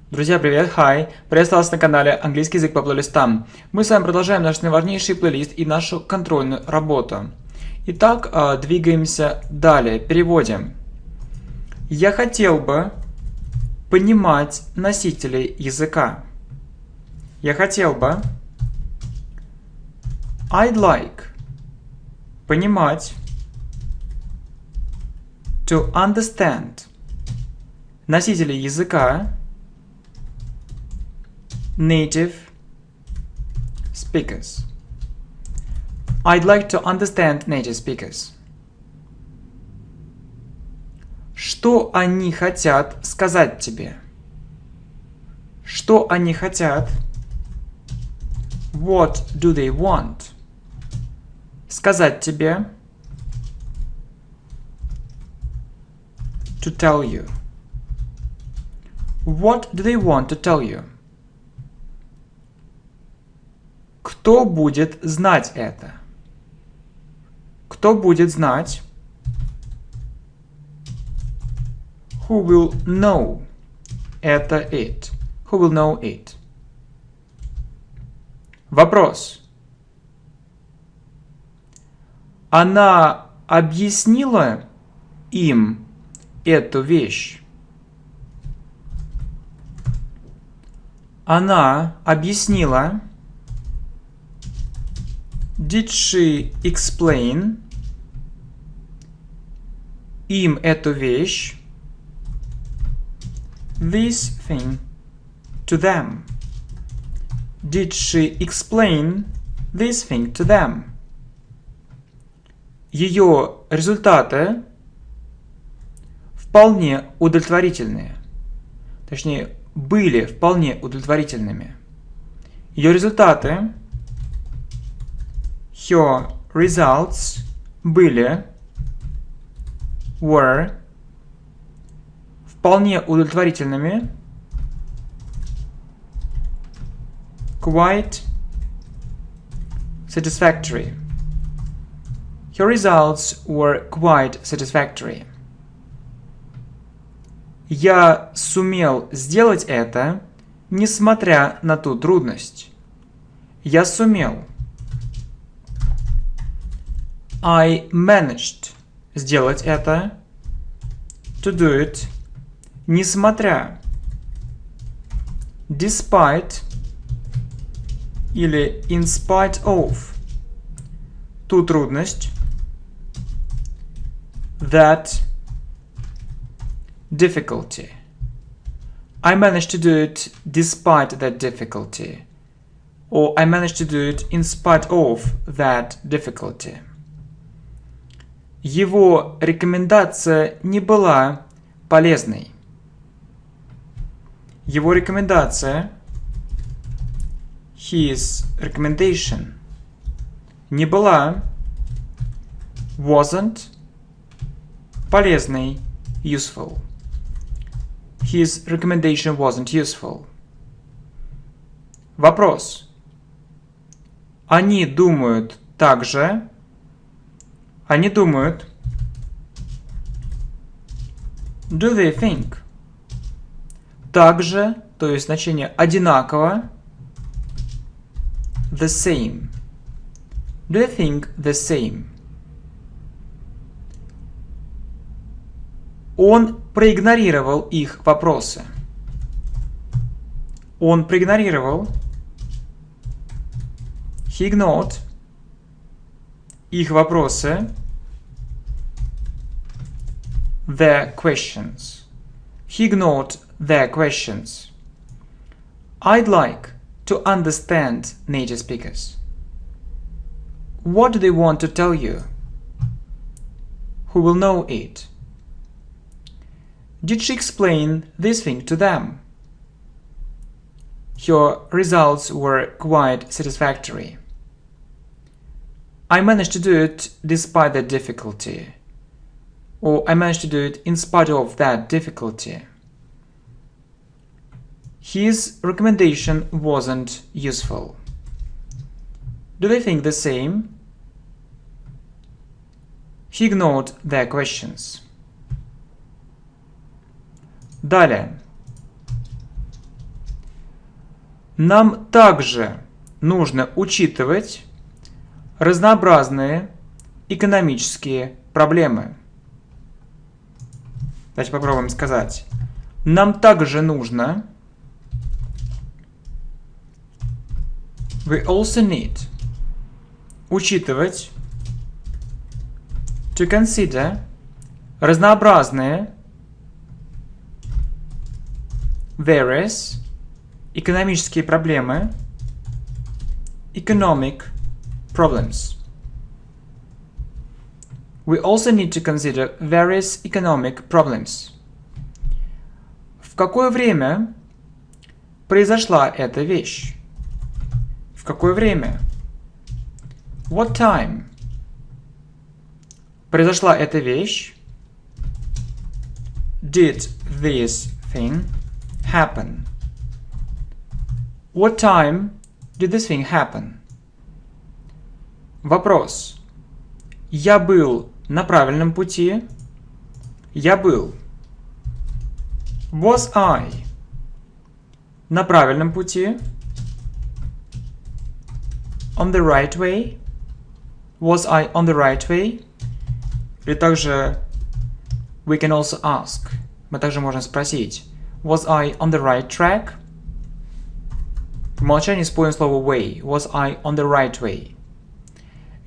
Друзья, привет, хай! Приветствую вас на канале Английский язык по плейлистам. Мы с вами продолжаем наш наиважнейший плейлист и нашу контрольную работу. Итак, двигаемся далее, переводим. Я хотел бы понимать носителей языка. Я хотел бы I'd like понимать to understand носителей языка native speakers. I'd like to understand native speakers. Что они хотят сказать тебе? Что они хотят? What do they want? Сказать тебе. To tell you. What do they want to tell you? Кто будет знать это? Кто будет знать? Who will know? Это it. Who will know it? Вопрос. Она объяснила им эту вещь? Она объяснила. Did she explain им эту вещь? This thing to them. Did she explain this thing to them? Ее результаты вполне удовлетворительные. Точнее, были вполне удовлетворительными. Ее результаты, her results, были, were, вполне удовлетворительными, quite satisfactory. Her results were quite satisfactory. Я сумел сделать это, несмотря на ту трудность. Я сумел. I managed сделать это, to do it, несмотря, despite или in spite of, ту трудность, that difficulty. I managed to do it despite that difficulty, or I managed to do it in spite of that difficulty. Его рекомендация не была полезной. Его рекомендация, his recommendation, не была, wasn't, полезной, useful. His recommendation wasn't useful. Вопрос. Они думают так же. Они думают. Do they think? Также, то есть значение одинаково. The same. Do they think the same? Он проигнорировал их вопросы. Он проигнорировал. He ignored их вопросы. Their questions. He ignored their questions. I'd like to understand native speakers. What do they want to tell you? Who will know it? Did she explain this thing to them? Her results were quite satisfactory. I managed to do it despite that difficulty. Or I managed to do it in spite of that difficulty. His recommendation wasn't useful. Do they think the same? He ignored their questions. Далее. Нам также нужно учитывать разнообразные экономические проблемы. Давайте попробуем сказать. Нам также нужно. We also need. Учитывать. To consider. Разнообразные. Various. Экономические проблемы. Economic problems. We also need to consider various economic problems. В какое время произошла эта вещь? В какое время? What time? Произошла эта вещь? Did this thing happen? What time did this thing happen? Вопрос. Я был на правильном пути? Я был. Was I на правильном пути? On the right way? Was I on the right way? Или также we can also ask. Мы также можем спросить. Was I on the right track? По умолчанию используем слово way. Was I on the right way?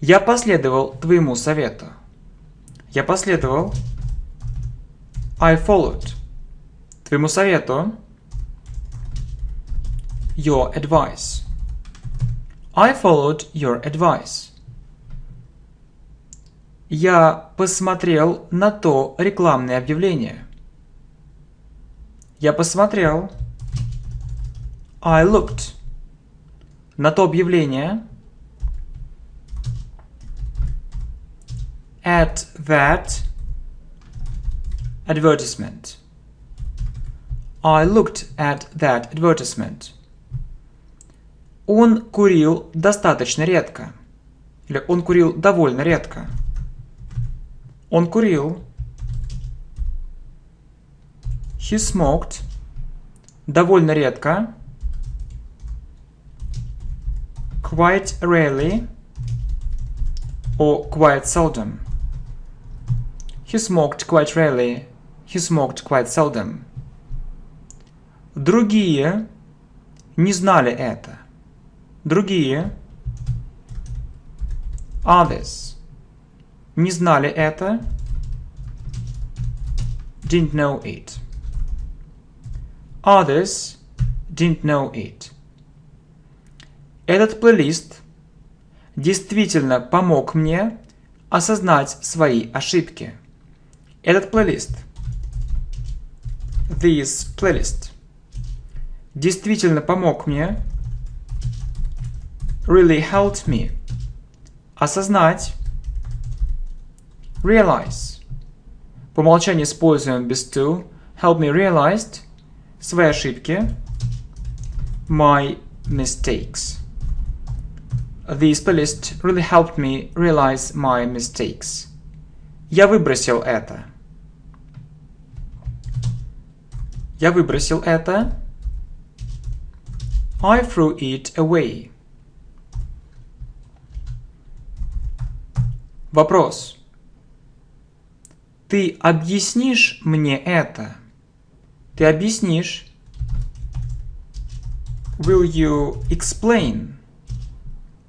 Я последовал твоему совету. Я последовал. I followed. Твоему совету. Your advice. I followed your advice. Я посмотрел на то рекламное объявление. Я посмотрел. I looked. На то объявление. At that advertisement. I looked at that advertisement. Он курил достаточно редко. Или он курил довольно редко. Он курил. He smoked. Довольно редко. Quite rarely. Or quite seldom. He smoked quite rarely. He smoked quite seldom. Другие не знали это. Другие. Others. Не знали это. Didn't know it. Others didn't know it. Этот плейлист действительно помог мне осознать свои ошибки. Этот плейлист. This playlist. Действительно помог мне. Really helped me. Осознать. Realize. По умолчанию используем без to. Help me realized. Свои ошибки. My mistakes. This playlist really helped me realize my mistakes. Я выбросил это. Я выбросил это. I threw it away. Вопрос. Ты объяснишь мне это? Ты объяснишь? Will you explain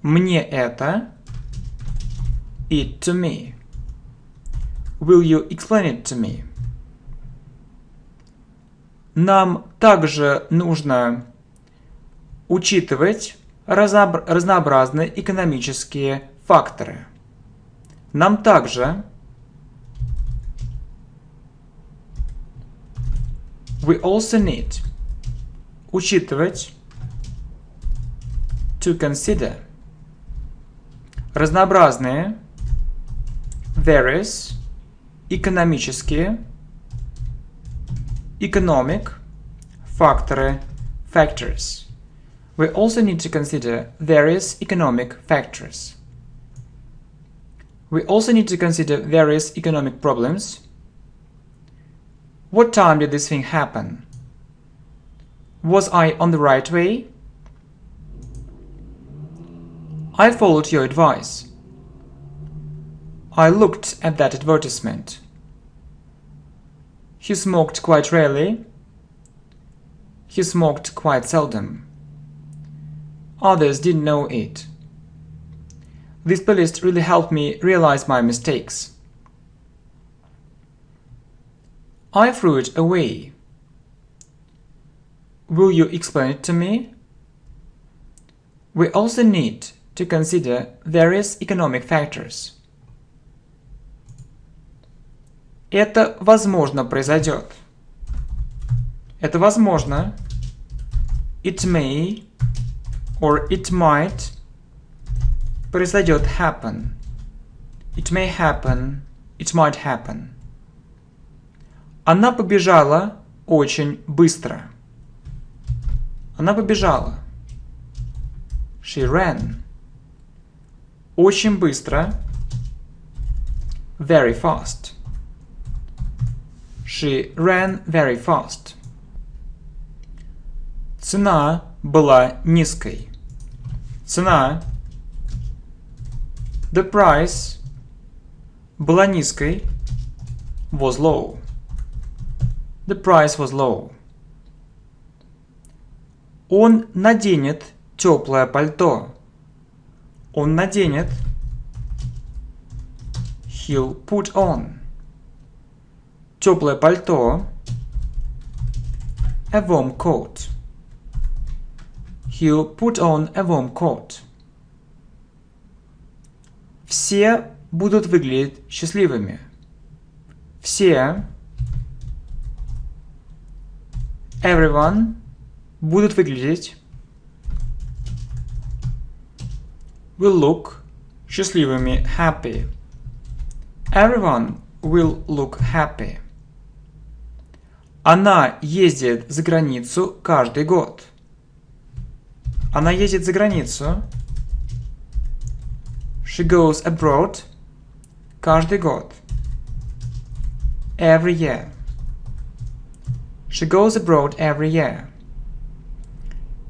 мне это? It to me. Will you explain it to me? Нам также нужно учитывать разнообразные экономические факторы. Нам также we also need учитывать to consider разнообразные various экономические economic факторы factors. We also need to consider various economic factors. We also need to consider various economic problems. What time did this thing happen? Was I on the right way? I followed your advice. I looked at that advertisement. He smoked quite rarely. He smoked quite seldom. Others didn't know it. This playlist really helped me realize my mistakes. I threw it away. Will you explain it to me? We also need to consider various economic factors. Это возможно произойдет. Это возможно. It may or it might произойдет happen. It may happen. It might happen. Она побежала очень быстро. Она побежала. She ran. Очень быстро. Very fast. She ran very fast. Цена была низкой. Цена. The price была низкой. Was low. The price was low. Он наденет теплое пальто. Он наденет. He'll put on. Теплое пальто. A warm coat. He'll put on a warm coat. Все будут выглядеть счастливыми. Все. Everyone будут выглядеть. Will look счастливыми. Happy. Everyone will look happy. Она ездит за границу каждый год. Она ездит за границу. She goes abroad. Каждый год. Every year. She goes abroad every year.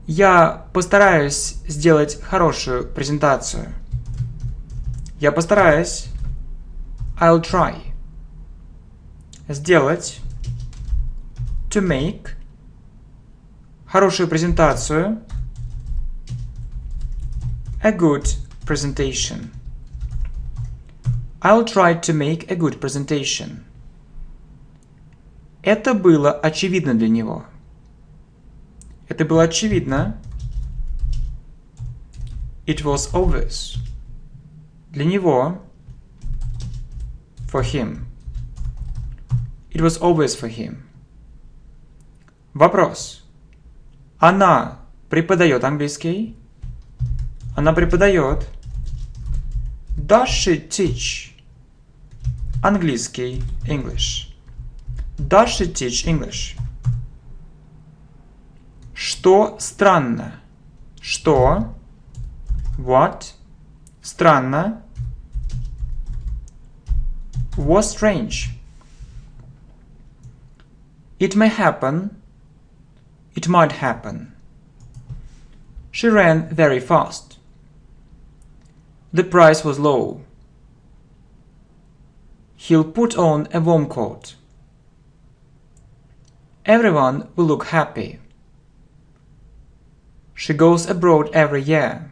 Я постараюсь сделать хорошую презентацию. Я постараюсь. I'll try. Сделать. To make. Хорошую презентацию. A good presentation. I'll try to make a good presentation. Это было очевидно для него. Это было очевидно. It was obvious. Для него. For him. It was obvious for him. Вопрос. Она преподает английский? Она преподает. Does she teach английский? English. Does she teach English? Что странно? Что? What? Странно. Was strange. It may happen. It might happen. She ran very fast. The price was low. He'll put on a warm coat. Everyone will look happy. She goes abroad every year.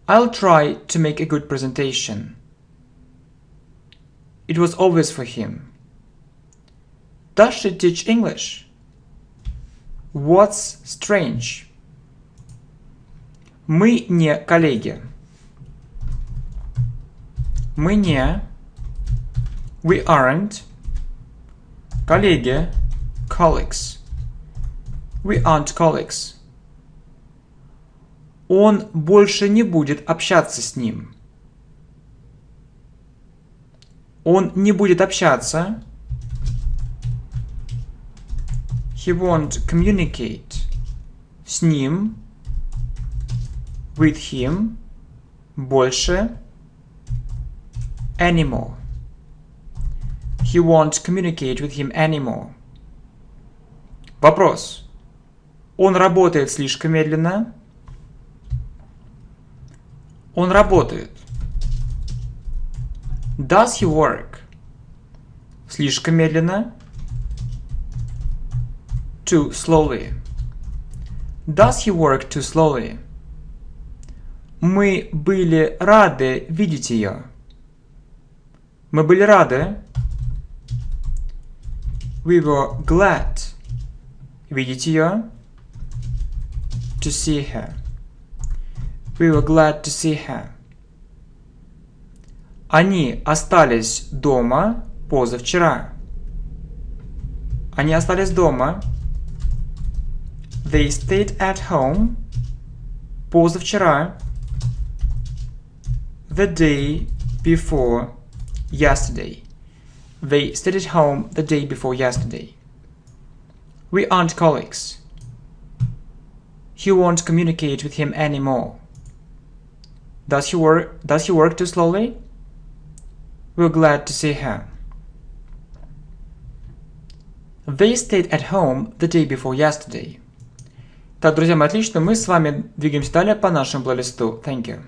I'll try to make a good presentation. It was obvious for him. Does she teach English? What's strange? Мы не коллеги. Мы не. We aren't. Коллеги. Colleagues. We aren't colleagues. Он больше не будет общаться с ним. Он не будет общаться. He won't communicate. С ним. With him. Больше. Anymore. He won't communicate with him anymore. Вопрос. Он работает слишком медленно. Он работает. Does he work? Слишком медленно. Too slowly. Does he work too slowly? Мы были рады видеть ее. Мы были рады. We were glad видеть ее. To see her. We were glad to see her. Они остались дома позавчера. Они остались дома. They stayed at home позавчера. The day before yesterday. They stayed at home the day before yesterday. We aren't colleagues. He won't communicate with him anymore. Does he work too slowly? We're glad to see her. They stayed at home the day before yesterday. Так, друзья мои, отлично. Мы с вами двигаемся далее по нашему плейлисту. Thank you.